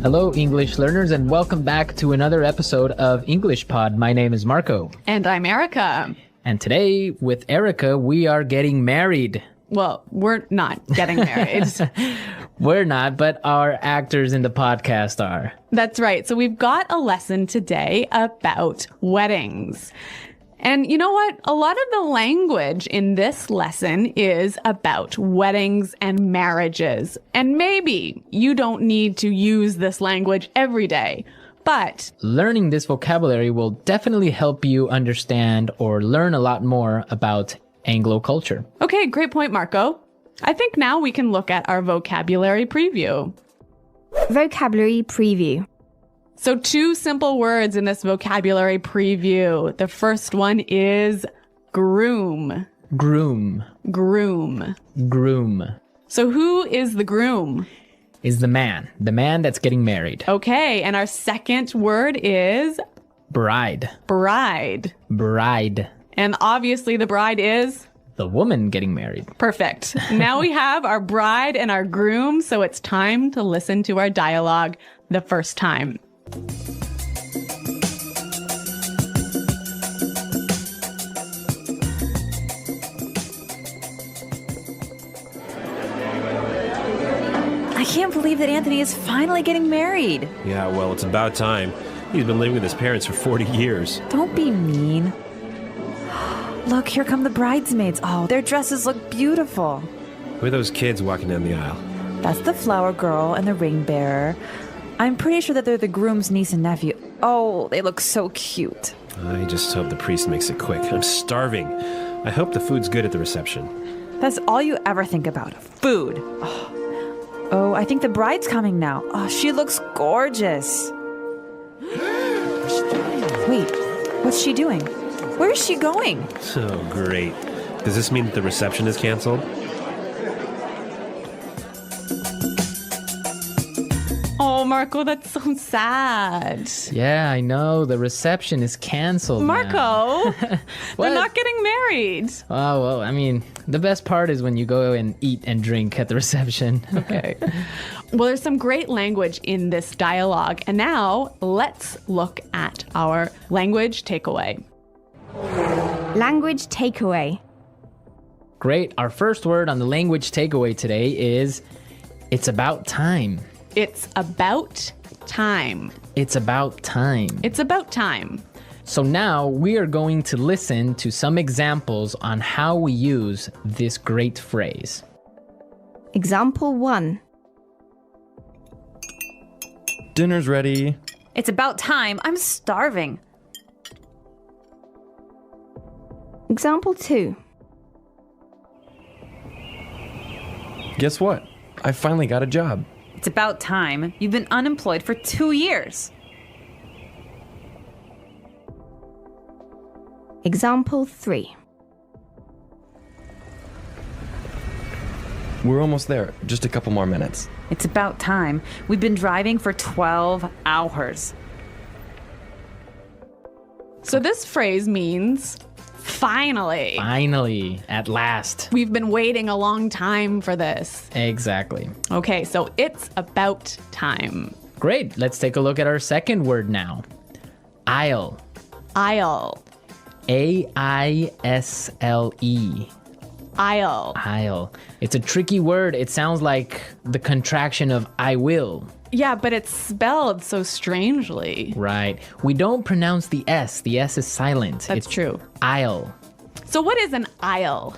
Hello, English learners, and welcome back to another episode of English Pod. My name is Marco. And I'm Erica. And today, with Erica, we are getting married. Well, we're not getting married. We're not, but our actors in the podcast are. That's right. So we've got a lesson today about weddings. And you know what? A lot of the language in this lesson is about weddings and marriages. And maybe you don't need to use this language every day, but learning this vocabulary will definitely help you understand or learn a lot more about Anglo culture. Okay, great point, Marco. I think now we can look at our vocabulary preview. Vocabulary preview. So 2 simple words in this vocabulary preview. The first one is groom. Groom. Groom. Groom. So who is the groom? Is the man that's getting married. Okay, and our second word is bride. Bride. Bride. And obviously the bride is the woman getting married. Perfect. Now we have our bride and our groom, so it's time to listen to our dialogue the first time. I can't believe that Anthony is finally getting married. Yeah, well, it's about time. He's been living with his parents for 40 years. Don't be mean. Look, here come the bridesmaids. Oh, their dresses look beautiful. Who are those kids walking down the aisle? That's the flower girl and the ring bearer. I'm pretty sure that they're the groom's niece and nephew. Oh, they look so cute. I just hope the priest makes it quick. I'm starving. I hope the food's good at the reception. That's all you ever think about, food. Oh, I think the bride's coming now. Oh, she looks gorgeous. Wait, what's she doing? Where is she going? Oh, great. Does this mean that the reception is canceled? Oh, Marco, that's so sad. Yeah, I know. The reception is canceled. Marco, they're not getting married. Oh, well, I mean, the best part is when you go and eat and drink at the reception. Okay. Well, there's some great language in this dialogue. And now let's look at our language takeaway. Language takeaway. Great. Our first word on the language takeaway today is it's about time. It's about time. It's about time. It's about time. So now we are going to listen to some examples on how we use this great phrase. Example 1. Dinner's ready. It's about time. I'm starving. Example 2. Guess what? I finally got a job. It's about time. You've been unemployed for 2 years. Example 3. We're almost there. Just a couple more minutes. It's about time. We've been driving for 12 hours. So this phrase means finally. Finally, at last. We've been waiting a long time for this. Exactly. Okay, so it's about time. Great. Let's take a look at our second word now. Aisle. Aisle. A-I-S-L-E. Aisle. Aisle. It's a tricky word. It sounds like the contraction of I will. Yeah, but it's spelled so strangely. Right. We don't pronounce the S. The S is silent. That's true. Aisle. So what is an aisle?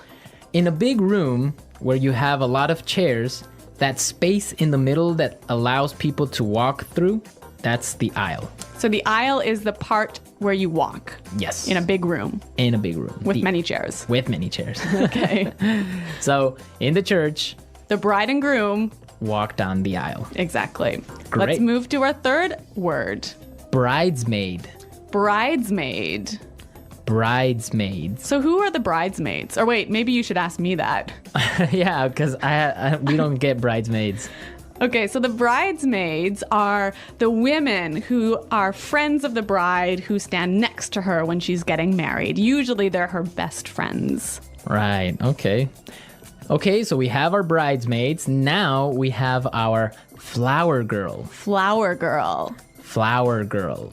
In a big room where you have a lot of chairs, that space in the middle that allows people to walk through, that's the aisle. So the aisle is the part where you walk. Yes. In a big room. In a big room. With many chairs. With many chairs. Okay. So in the church, the bride and groom walk down the aisle. Exactly. Great. Let's move to our third word. Bridesmaid. Bridesmaid. Bridesmaids. So who are the bridesmaids? Or wait, maybe you should ask me that. Yeah, because we don't get bridesmaids. Okay, so the bridesmaids are the women who are friends of the bride who stand next to her when she's getting married. Usually they're her best friends. Right, okay. Okay, so we have our bridesmaids. Now we have our flower girl. Flower girl. Flower girl.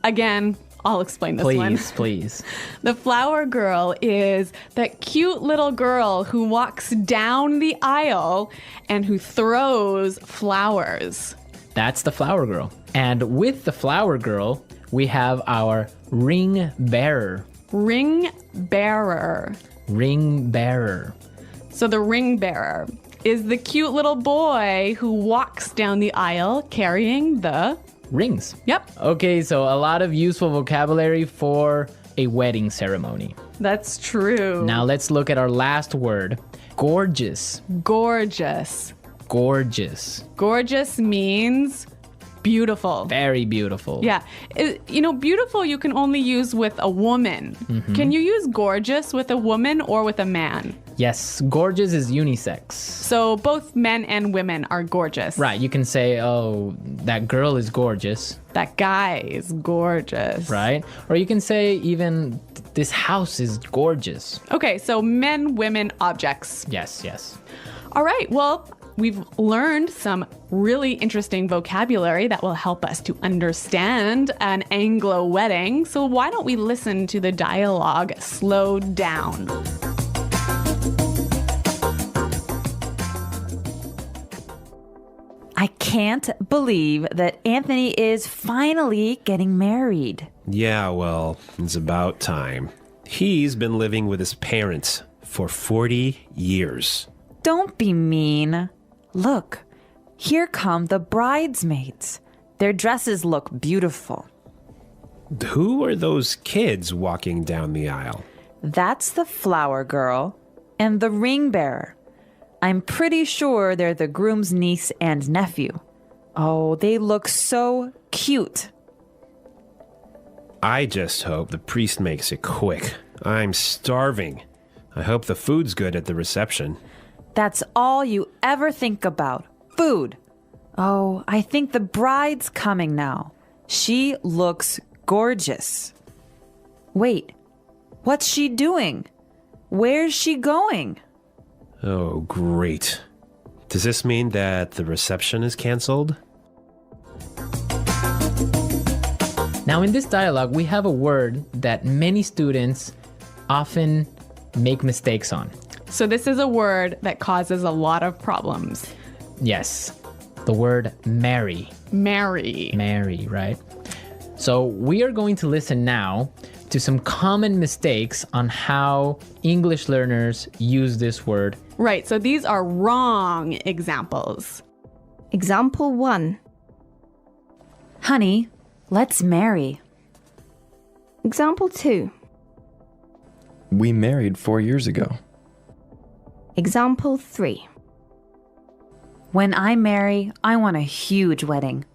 Again, I'll explain this one. Please. The flower girl is that cute little girl who walks down the aisle and who throws flowers. That's the flower girl. And with the flower girl, we have our ring bearer. Ring bearer. Ring bearer. So the ring bearer is the cute little boy who walks down the aisle carrying the... Rings. Yep, Okay, so a lot of useful vocabulary for a wedding ceremony. that's true. Now let's look at our last word. Gorgeous. Gorgeous. Gorgeous. Gorgeous means beautiful. Very beautiful. Yeah. Beautiful you can only use with a woman. Can you use gorgeous with a woman or with a man? Yes, gorgeous is unisex. So both men and women are gorgeous. Right, you can say, oh, that girl is gorgeous, That guy is gorgeous. right? Or you can say even, this house is gorgeous. Okay, so men, women, objects. Yes, yes. All right, well, we've learned some really interesting vocabulary that will help us to understand an Anglo wedding. So why don't we listen to the dialogue slowed down? I can't believe that Anthony is finally getting married. Yeah, well, it's about time. He's been living with his parents for 40 years. Don't be mean. Look, here come the bridesmaids. Their dresses look beautiful. Who are those kids walking down the aisle? That's the flower girl and the ring bearer. I'm pretty sure they're the groom's niece and nephew. Oh, they look so cute. I just hope the priest makes it quick. I'm starving. I hope the food's good at the reception. That's all you ever think about. Food. Oh, I think the bride's coming now. She looks gorgeous. Wait, what's she doing? Where's she going? Oh, great. Does this mean that the reception is canceled? Now in this dialogue, we have a word that many students often make mistakes on. So this is a word that causes a lot of problems. Yes, the word marry. Marry. Marry, right? So we are going to listen now to some common mistakes on how English learners use this word. Right, so these are wrong examples. Example 1. Honey, let's marry. Example 2. We married 4 years ago. Example 3. When I marry, I want a huge wedding.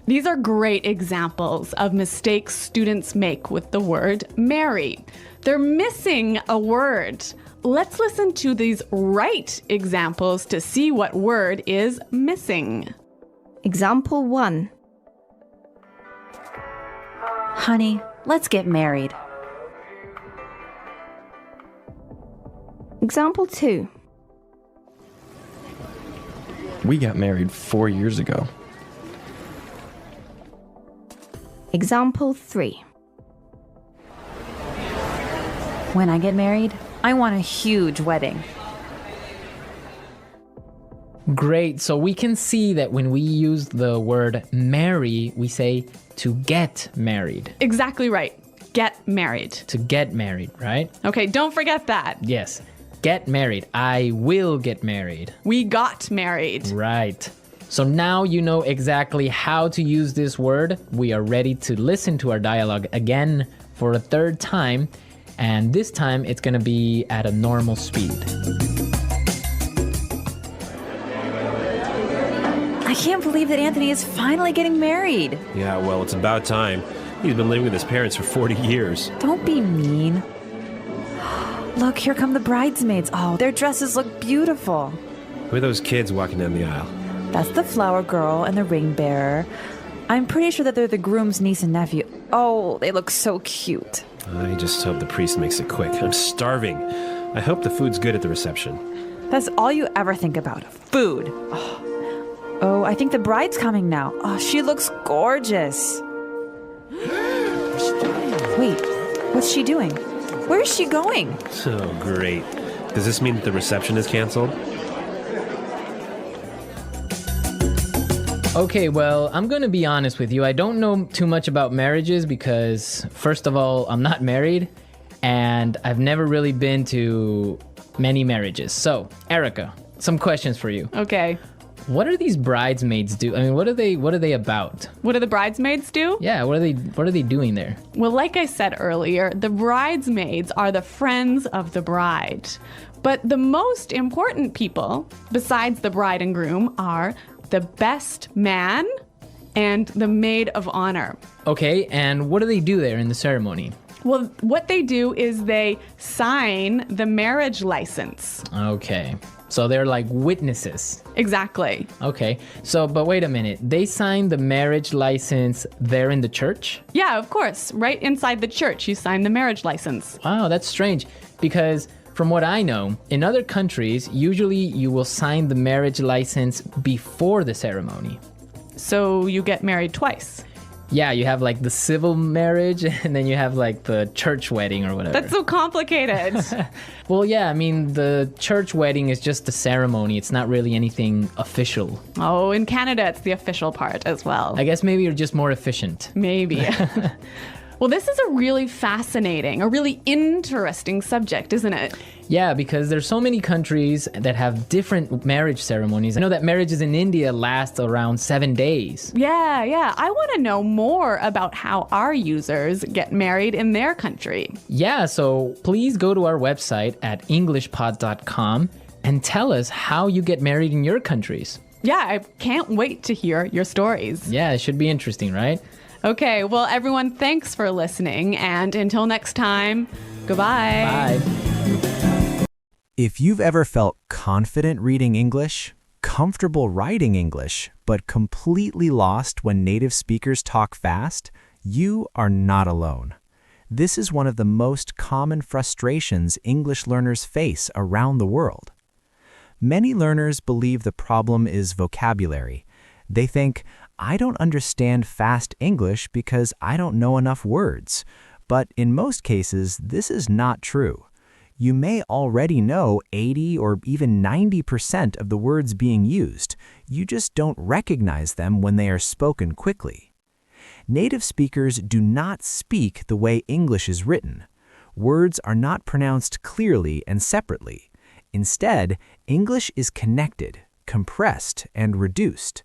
These are great examples of mistakes students make with the word marry. They're missing a word. Let's listen to these right examples to see what word is missing. Example 1. Honey, let's get married. Example 2. We got married 4 years ago. Example 3. When I get married, I want a huge wedding. Great, so we can see that when we use the word marry, we say to get married. Exactly right. Get married. To get married, right? Okay, don't forget that. Yes, get married. I will get married. We got married. Right. So now you know exactly how to use this word. We are ready to listen to our dialogue again for a third time. And this time it's going to be at a normal speed. I can't believe that Anthony is finally getting married. Yeah, well, it's about time. He's been living with his parents for 40 years. Don't be mean. Look, here come the bridesmaids. Oh, their dresses look beautiful. Who are those kids walking down the aisle? That's the flower girl and the ring bearer. I'm pretty sure that they're the groom's niece and nephew. Oh, they look so cute. I just hope the priest makes it quick. I'm starving. I hope the food's good at the reception. That's all you ever think about. Food. Oh, I think the bride's coming now. Oh, she looks gorgeous. Wait, what's she doing? Where is she going? Oh, great. Does this mean that the reception is canceled? Okay, well, I'm going to be honest with you. I don't know too much about marriages because, first of all, I'm not married and I've never really been to many marriages. So, Erica, some questions for you. Okay. What are these bridesmaids do? I mean, what are they about? What do the bridesmaids do? Yeah, what are they doing there? Well, like I said earlier, the bridesmaids are the friends of the bride. But the most important people, besides the bride and groom, are the best man and the maid of honor. Okay, and what do they do there in the ceremony? Well, what they do is they sign the marriage license. Okay, so they're like witnesses. Exactly. Okay, so, but wait a minute. They sign the marriage license there in the church? Yeah, of course. Right inside the church, you sign the marriage license. Wow, that's strange because from what I know, in other countries, usually you will sign the marriage license before the ceremony. So you get married twice. Yeah, you have like the civil marriage and then you have like the church wedding or whatever. That's so complicated. Well, yeah, I mean, the church wedding is just a ceremony. It's not really anything official. Oh, in Canada, it's the official part as well. I guess maybe you're just more efficient. Maybe. Well, this is a really fascinating, a really interesting subject, isn't it? Yeah, because there's so many countries that have different marriage ceremonies. I know that marriages in India last around 7 days. Yeah. I want to know more about how our users get married in their country. Yeah, so please go to our website at englishpod.com and tell us how you get married in your countries. Yeah, I can't wait to hear your stories. Yeah, it should be interesting, right? Okay, well, everyone, thanks for listening. And until next time, goodbye. Bye. If you've ever felt confident reading English, comfortable writing English, but completely lost when native speakers talk fast, you are not alone. This is one of the most common frustrations English learners face around the world. Many learners believe the problem is vocabulary. They think, I don't understand fast English because I don't know enough words. But in most cases, this is not true. You may already know 80 or even 90% of the words being used. You just don't recognize them when they are spoken quickly. Native speakers do not speak the way English is written. Words are not pronounced clearly and separately. Instead, English is connected, compressed, and reduced.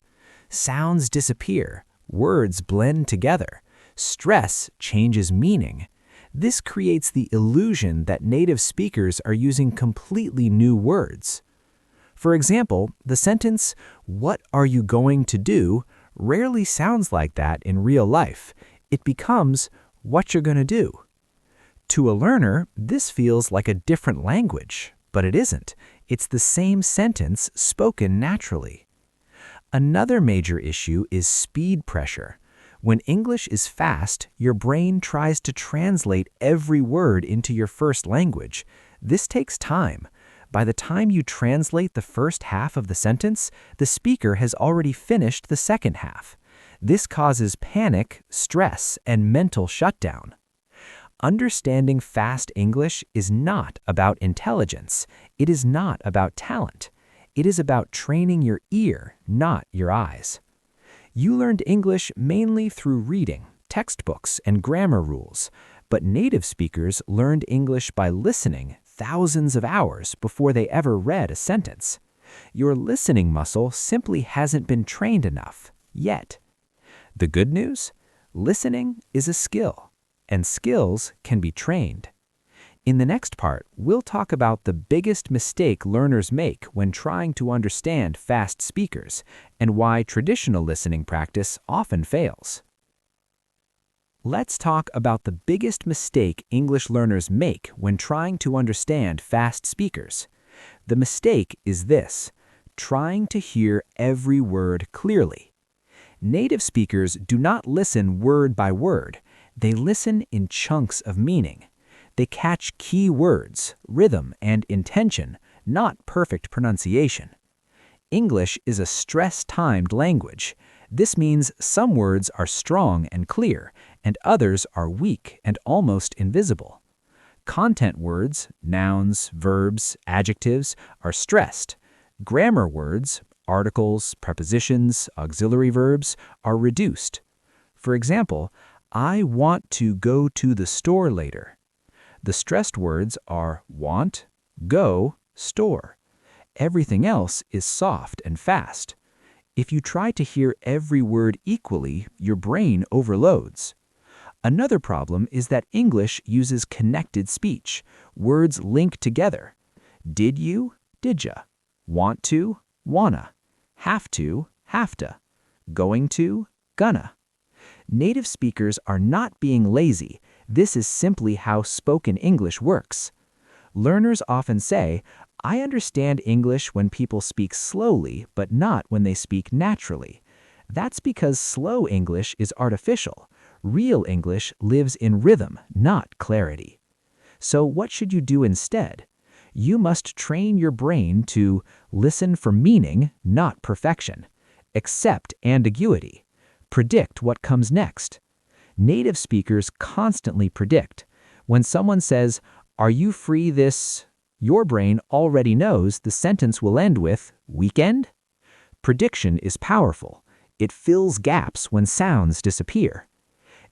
Sounds disappear, words blend together, stress changes meaning. This creates the illusion that native speakers are using completely new words. For example, the sentence, "What are you going to do?" rarely sounds like that in real life. It becomes, "What you're going to do." To a learner, this feels like a different language, but it isn't. It's the same sentence spoken naturally. Another major issue is speed pressure. When English is fast, your brain tries to translate every word into your first language. This takes time. By the time you translate the first half of the sentence, the speaker has already finished the second half. This causes panic, stress, and mental shutdown. Understanding fast English is not about intelligence. It is not about talent. It is about training your ear, not your eyes. You learned English mainly through reading, textbooks, and grammar rules, but native speakers learned English by listening thousands of hours before they ever read a sentence. Your listening muscle simply hasn't been trained enough, yet. The good news? Listening is a skill, and skills can be trained. In the next part, we'll talk about the biggest mistake learners make when trying to understand fast speakers and why traditional listening practice often fails. Let's talk about the biggest mistake English learners make when trying to understand fast speakers. The mistake is this: trying to hear every word clearly. Native speakers do not listen word by word. They listen in chunks of meaning. They catch key words, rhythm, and intention, not perfect pronunciation. English is a stress-timed language. This means some words are strong and clear, and others are weak and almost invisible. Content words, nouns, verbs, adjectives, are stressed. Grammar words, articles, prepositions, auxiliary verbs, are reduced. For example, I want to go to the store later. The stressed words are want, go, store. Everything else is soft and fast. If you try to hear every word equally, your brain overloads. Another problem is that English uses connected speech. Words link together. Did you, didya. Want to, wanna. Have to, have-to. Going to, gonna. Native speakers are not being lazy. This is simply how spoken English works. Learners often say, I understand English when people speak slowly, but not when they speak naturally. That's because slow English is artificial. Real English lives in rhythm, not clarity. So what should you do instead? You must train your brain to listen for meaning, not perfection. Accept ambiguity. Predict what comes next. Native speakers constantly predict. When someone says, "Are you free this?" your brain already knows the sentence will end with, "Weekend?" Prediction is powerful. It fills gaps when sounds disappear.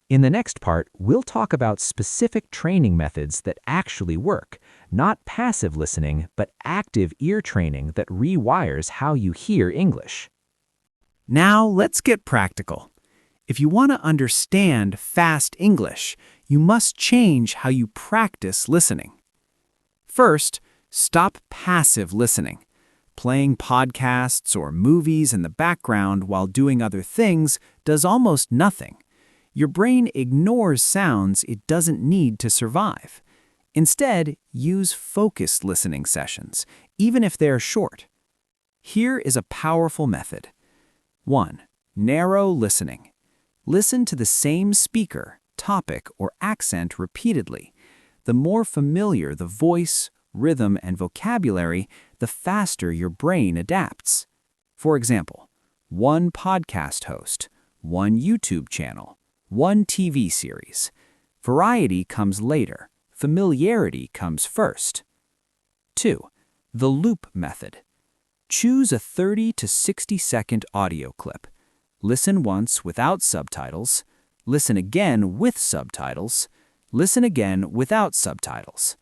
In the next part, we'll talk about specific training methods that actually work, not passive listening, but active ear training that rewires how you hear English. Now, let's get practical. If you want to understand fast English, you must change how you practice listening. First, stop passive listening. Playing podcasts or movies in the background while doing other things does almost nothing. Your brain ignores sounds it doesn't need to survive. Instead, use focused listening sessions, even if they're short. Here is a powerful method. 1. Narrow listening. Listen to the same speaker, topic, or accent repeatedly. The more familiar the voice, rhythm, and vocabulary, the faster your brain adapts. For example, one podcast host, one YouTube channel, one TV series. Variety comes later. Familiarity comes first. 2. The loop method. Choose a 30 to 60-second audio clip. Listen once without subtitles. Listen again with subtitles. Listen again without subtitles.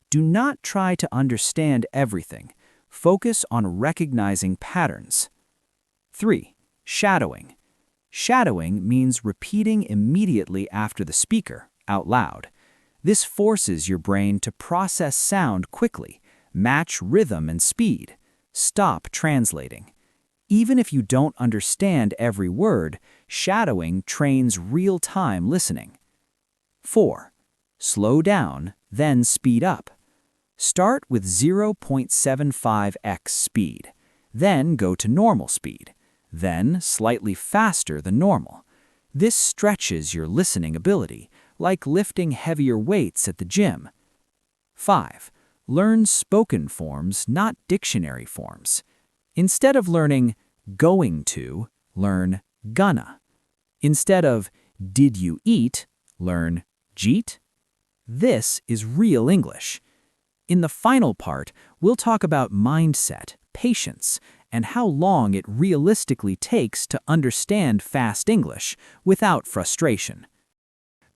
Do not try to understand everything. Focus on recognizing patterns. 3. Shadowing. Shadowing means repeating immediately after the speaker, out loud. This forces your brain to process sound quickly, match rhythm and speed. Stop translating. Even if you don't understand every word, shadowing trains real-time listening. 4. Slow down, then speed up. Start with 0.75x speed, then go to normal speed, then slightly faster than normal. This stretches your listening ability, like lifting heavier weights at the gym. 5. Learn spoken forms, not dictionary forms. Instead of learning going to, learn gonna. Instead of did you eat, learn jeet. This is real English. In the final part, we'll talk about mindset, patience, and how long it realistically takes to understand fast English without frustration.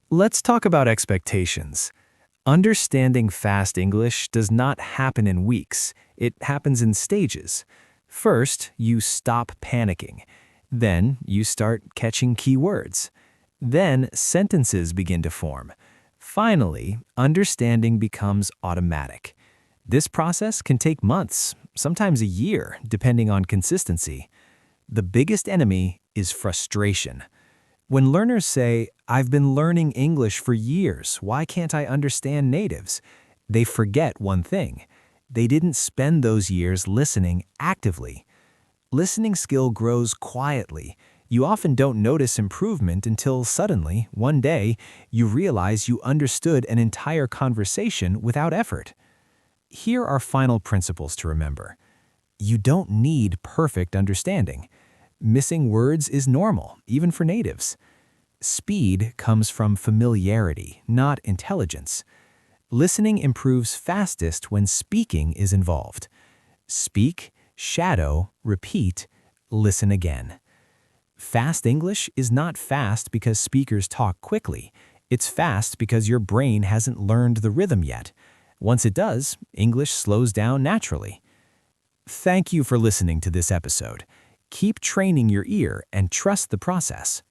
Let's talk about expectations. Understanding fast English does not happen in weeks. It happens in stages. First, you stop panicking. Then, you start catching key words. Then, sentences begin to form. Finally, understanding becomes automatic. This process can take months, sometimes a year, depending on consistency. The biggest enemy is frustration. When learners say, "I've been learning English for years, why can't I understand natives?" they forget one thing. They didn't spend those years listening actively. Listening skill grows quietly. You often don't notice improvement until suddenly, one day, you realize you understood an entire conversation without effort. Here are final principles to remember. You don't need perfect understanding. Missing words is normal, even for natives. Speed comes from familiarity, not intelligence. Listening improves fastest when speaking is involved. Speak, shadow, repeat, listen again. Fast English is not fast because speakers talk quickly. It's fast because your brain hasn't learned the rhythm yet. Once it does, English slows down naturally. Thank you for listening to this episode. Keep training your ear and trust the process.